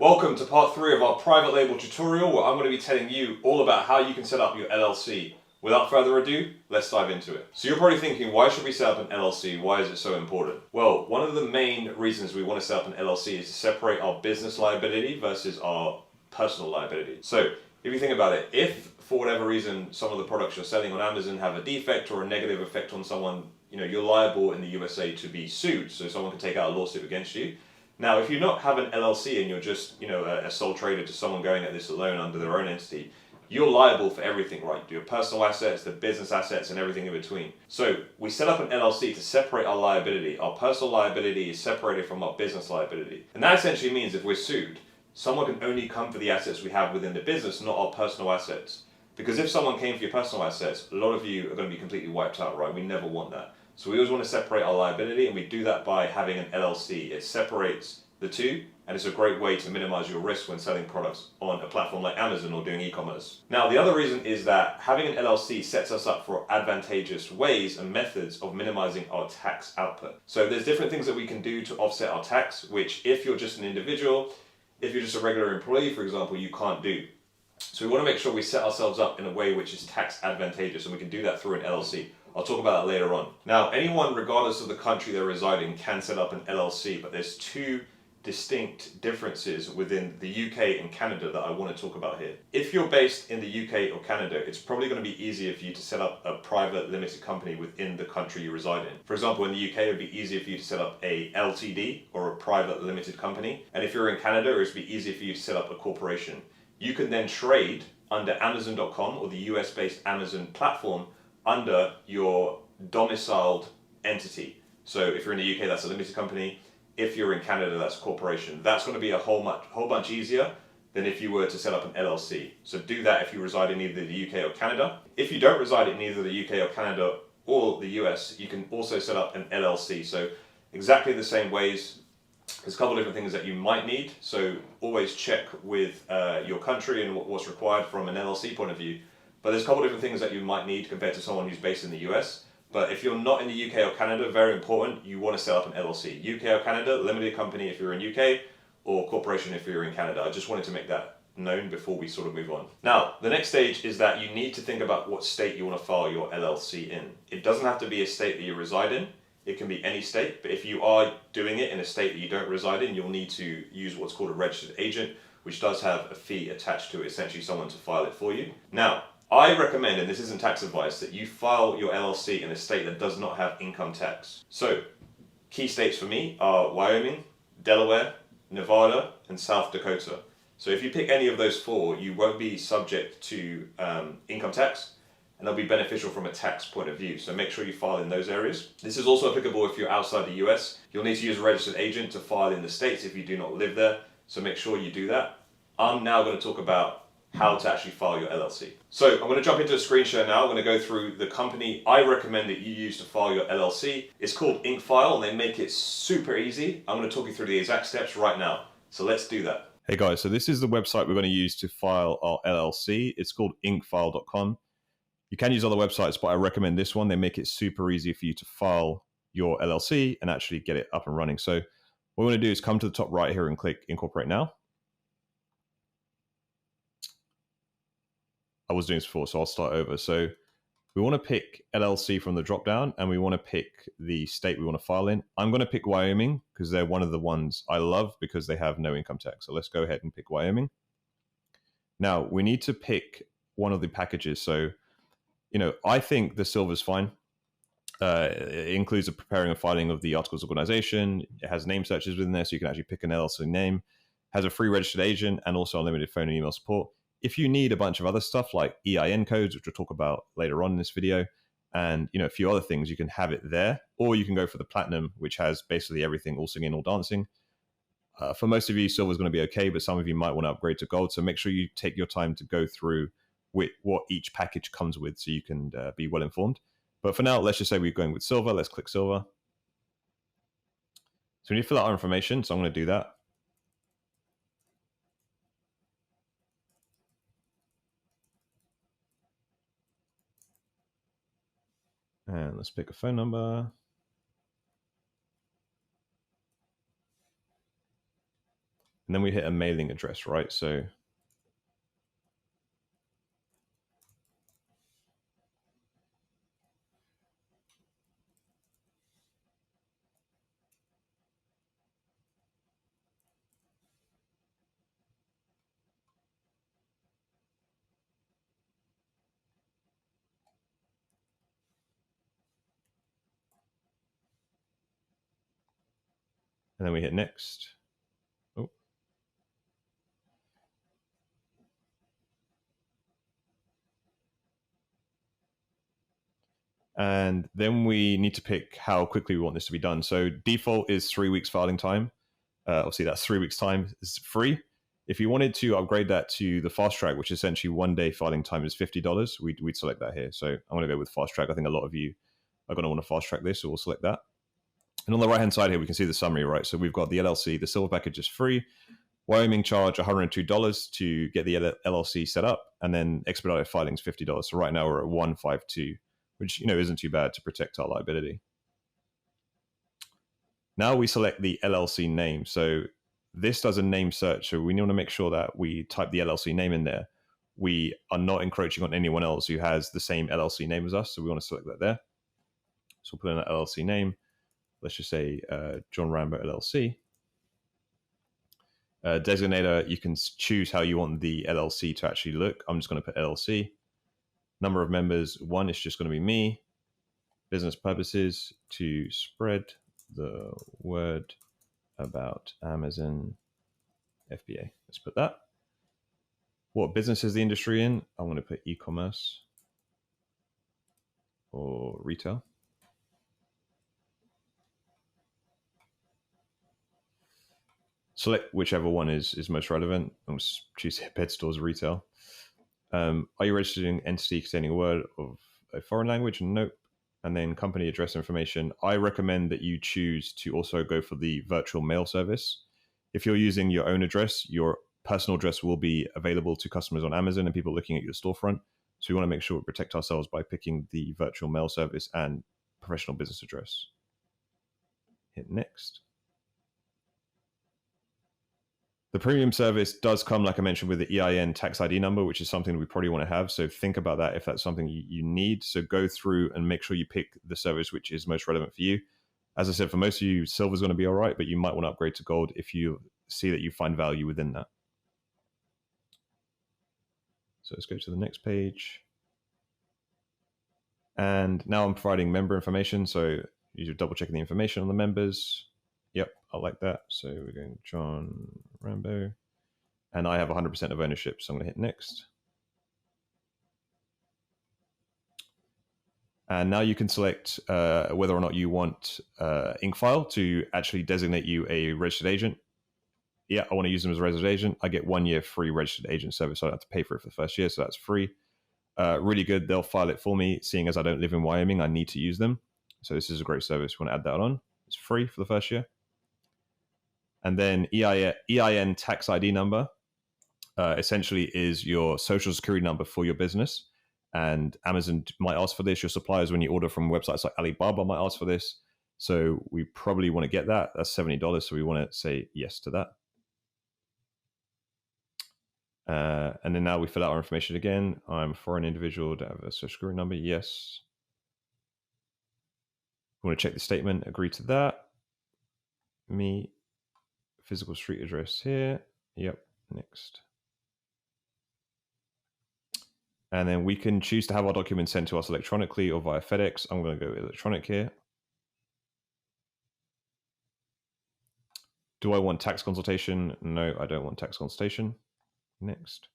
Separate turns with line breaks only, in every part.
Welcome to part 3 of our private label tutorial where I'm going to be telling you all about how you can set up your LLC. Without further ado, let's dive into it. So you're probably thinking, why should we set up an LLC? Why is it so important? Well, one of the main reasons we want to set up an LLC is to separate our business liability versus our personal liability. So if you think about it, if for whatever reason some of the products you're selling on Amazon have a defect or a negative effect on someone, you're liable in the USA to be sued, so someone can take out a lawsuit against you. Now, if you not have an LLC and you're just, a sole trader to someone going at this alone under their own entity, you're liable for everything, right? Your personal assets, the business assets, and everything in between. So we set up an LLC to separate our liability. Our personal liability is separated from our business liability. And that essentially means if we're sued, someone can only come for the assets we have within the business, not our personal assets. Because if someone came for your personal assets, a lot of you are going to be completely wiped out, right? We never want that. So we always want to separate our liability, and we do that by having an LLC. It separates the two, and it's a great way to minimize your risk when selling products on a platform like Amazon or doing e-commerce. Now, the other reason is that having an LLC sets us up for advantageous ways and methods of minimizing our tax output. So there's different things that we can do to offset our tax, which if you're just an individual, if you're just a regular employee, for example, you can't do. So we want to make sure we set ourselves up in a way which is tax advantageous, and we can do that through an LLC. I'll talk about that later on. Now, anyone, regardless of the country they're residing, can set up an LLC, but there's two distinct differences within the UK and Canada that I want to talk about here. If you're based in the UK or Canada, it's probably going to be easier for you to set up a private limited company within the country you reside in. For example, in the UK, it would be easier for you to set up a LTD or a private limited company. And if you're in Canada, it would be easier for you to set up a corporation. You can then trade under Amazon.com or the US-based Amazon platform under your domiciled entity. So if you're in the UK, that's a limited company. If you're in Canada, that's a corporation. That's going to be a whole bunch easier than if you were to set up an LLC. So do that if you reside in either the UK or Canada. If you don't reside in either the UK or Canada or the US, you can also set up an LLC. So exactly the same ways. There's a couple of different things that you might need. So always check with your country and what's required from an LLC point of view. But there's a couple of different things that you might need compared to someone who's based in the US. But if you're not in the UK or Canada, very important, you want to set up an LLC. UK or Canada, limited company if you're in UK, or corporation if you're in Canada. I just wanted to make that known before we sort of move on. Now, the next stage is that you need to think about what state you want to file your LLC in. It doesn't have to be a state that you reside in. It can be any state, but if you are doing it in a state that you don't reside in, you'll need to use what's called a registered agent, which does have a fee attached to it, essentially someone to file it for you. Now, I recommend, and this isn't tax advice, that you file your LLC in a state that does not have income tax. So, key states for me are Wyoming, Delaware, Nevada, and South Dakota. So if you pick any of those four, you won't be subject to income tax, and they'll be beneficial from a tax point of view. So make sure you file in those areas. This is also applicable if you're outside the US. You'll need to use a registered agent to file in the States if you do not live there. So make sure you do that. I'm now going to talk about how to actually file your LLC. So I'm going to jump into a screen share now. I'm going to go through the company I recommend that you use to file your LLC. It's called Incfile, and they make it super easy. I'm going to talk you through the exact steps right now. So let's do that.
Hey guys, so this is the website we're going to use to file our LLC. It's called incfile.com. You can use other websites, but I recommend this one. They make it super easy for you to file your LLC and actually get it up and running. So what we're going to do is come to the top right here and click Incorporate Now. I was doing this before, so I'll start over. So we want to pick LLC from the drop down, and we want to pick the state we want to file in. I'm going to pick Wyoming because they're one of the ones I love because they have no income tax. So let's go ahead and pick Wyoming. Now we need to pick one of the packages. So, I think the silver is fine. It includes the preparing and filing of the articles of organization. It has name searches within there, so you can actually pick an LLC name. Has a free registered agent and also unlimited phone and email support. If you need a bunch of other stuff like EIN codes, which we'll talk about later on in this video, and a few other things, you can have it there, or you can go for the platinum, which has basically everything, all singing, all dancing. For most of you, silver is going to be okay, but some of you might want to upgrade to gold. So make sure you take your time to go through what each package comes with, so you can be well informed. But for now, let's just say we're going with silver. Let's click silver. So we need to fill out our information. So I'm going to do that. And let's pick a phone number. And then we hit a mailing address, right? So and then we hit next. Oh. And then we need to pick how quickly we want this to be done. So default is 3 weeks filing time. Obviously, that's 3 weeks time is free. If you wanted to upgrade that to the fast track, which is essentially 1 day filing time is $50, we'd select that here. So I'm going to go with fast track. I think a lot of you are going to want to fast track this, so we'll select that. And on the right-hand side here, we can see the summary, right? So we've got the LLC. The silver package is free. Wyoming charge $102 to get the LLC set up, and then expedited filing is $50. So right now we're at 152, which isn't too bad to protect our liability. Now we select the LLC name. So this does a name search. So we want to make sure that we type the LLC name in there. We are not encroaching on anyone else who has the same LLC name as us. So we want to select that there. So we'll put in an LLC name. Let's just say John Rambo LLC. Designator, you can choose how you want the LLC to actually look. I'm just going to put LLC. Number of members, 1 is just going to be me. Business purposes, to spread the word about Amazon FBA. Let's put that. What business is the industry in? I'm going to put e-commerce or retail. Select whichever one is most relevant. I'm going to choose pet stores retail. Are you registering entity containing a word of a foreign language? Nope. And then company address information. I recommend that you choose to also go for the virtual mail service. If you're using your own address, your personal address will be available to customers on Amazon and people looking at your storefront. So we want to make sure we protect ourselves by picking the virtual mail service and professional business address. Hit next. The premium service does come, like I mentioned, with the EIN tax ID number, which is something that we probably want to have. So think about that if that's something you need. So go through and make sure you pick the service which is most relevant for you. As I said, for most of you, silver is going to be all right, but you might want to upgrade to gold if you see that you find value within that. So let's go to the next page. And now I'm providing member information. So you're double checking the information on the members. Yep, I like that. So we're going John Rambo. And I have 100% of ownership. So I'm going to hit next. And now you can select whether or not you want Inkfile to actually designate you a registered agent. Yeah, I want to use them as a registered agent. I get 1 year free registered agent service. So I don't have to pay for it for the first year. So that's free. Really good. They'll file it for me. Seeing as I don't live in Wyoming, I need to use them. So this is a great service. We want to add that on. It's free for the first year. And then EIN tax ID number essentially is your social security number for your business. And Amazon might ask for this. Your suppliers, when you order from websites like Alibaba, might ask for this. So we probably want to get that. That's $70. So we want to say yes to that. And then now we fill out our information again. I'm a foreign individual to have a social security number. Yes. We want to check the statement. Agree to that. Me. Physical street address here. Yep. Next. And then we can choose to have our documents sent to us electronically or via FedEx. I'm going to go electronic here. Do I want tax consultation? No, I don't want tax consultation. Next.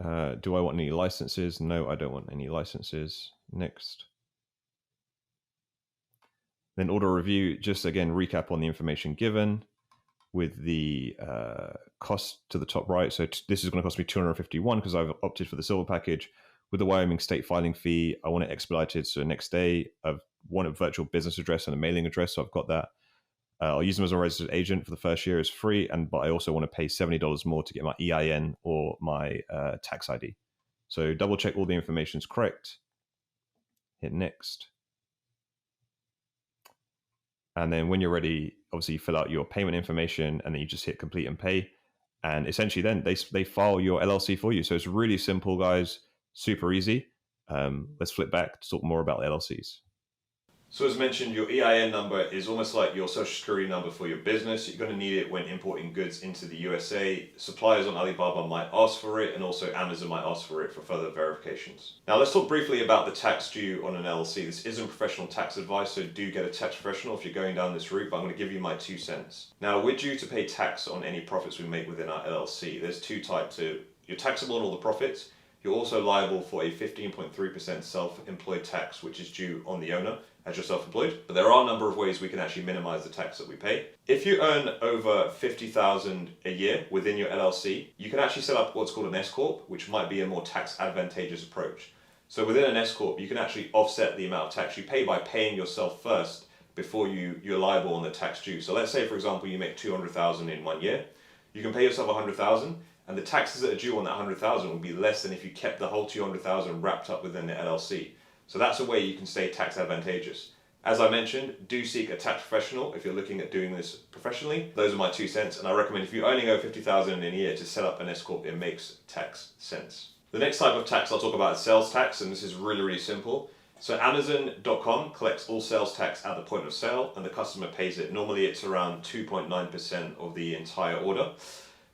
Do I want any licenses? No, I don't want any licenses. Next. Then order review, just again, recap on the information given with the cost to the top right. So this is going to cost me $251 because I've opted for the silver package. With the Wyoming state filing fee, I want it expedited. So next day, I want a virtual business address and a mailing address. So I've got that. I'll use them as a registered agent for the first year. It's free, but I also want to pay $70 more to get my EIN or my tax ID. So double check all the information is correct. Hit next. And then when you're ready, obviously you fill out your payment information and then you just hit complete and pay. And essentially then they file your LLC for you. So it's really simple, guys, super easy. Let's flip back to talk more about LLCs.
So as mentioned, your EIN number is almost like your social security number for your business. You're going to need it when importing goods into the USA. Suppliers on Alibaba might ask for it, and also Amazon might ask for it for further verifications. Now let's talk briefly about the tax due on an LLC. This isn't professional tax advice, so do get a tax professional if you're going down this route, but I'm going to give you my 2 cents. Now we're due to pay tax on any profits we make within our LLC. There's 2 types. So you're taxable on all the profits. You're also liable for a 15.3% self-employed tax, which is due on the owner as you're self-employed. But there are a number of ways we can actually minimize the tax that we pay. If you earn over $50,000 a year within your LLC, you can actually set up what's called an S Corp, which might be a more tax advantageous approach. So within an S Corp, you can actually offset the amount of tax you pay by paying yourself first before you're liable on the tax due. So let's say, for example, you make $200,000 in 1 year. You can pay yourself $100,000, and the taxes that are due on that $100,000 will be less than if you kept the whole $200,000 wrapped up within the LLC. So that's a way you can stay tax advantageous. As I mentioned, do seek a tax professional if you're looking at doing this professionally. Those are my 2 cents, and I recommend if you only go $50,000 in a year to set up an S Corp, it makes tax sense. The next type of tax I'll talk about is sales tax, and this is really, really simple. So Amazon.com collects all sales tax at the point of sale, and the customer pays it. Normally it's around 2.9% of the entire order.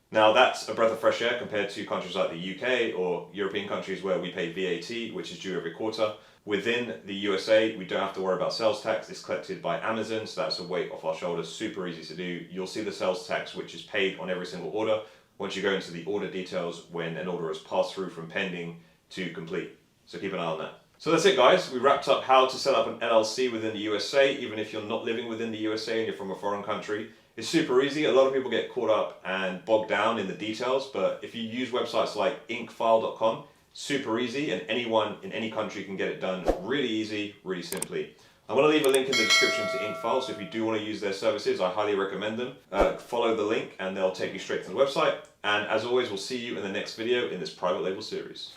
Now that's a breath of fresh air compared to countries like the UK or European countries where we pay VAT, which is due every quarter. Within the USA, we don't have to worry about sales tax. It's collected by Amazon, so that's a weight off our shoulders, super easy to do. You'll see the sales tax, which is paid on every single order once you go into the order details when an order is passed through from pending to complete. So keep an eye on that. So that's it, guys. We wrapped up how to set up an LLC within the USA, even if you're not living within the USA and you're from a foreign country. It's super easy. A lot of people get caught up and bogged down in the details, but if you use websites like inkfile.com, super easy, and anyone in any country can get it done really easy, really simply. I'm going to leave a link in the description to Inkfile, so if you do want to use their services, I highly recommend them. Follow the link and they'll take you straight to the website. And as always, we'll see you in the next video in this private label series.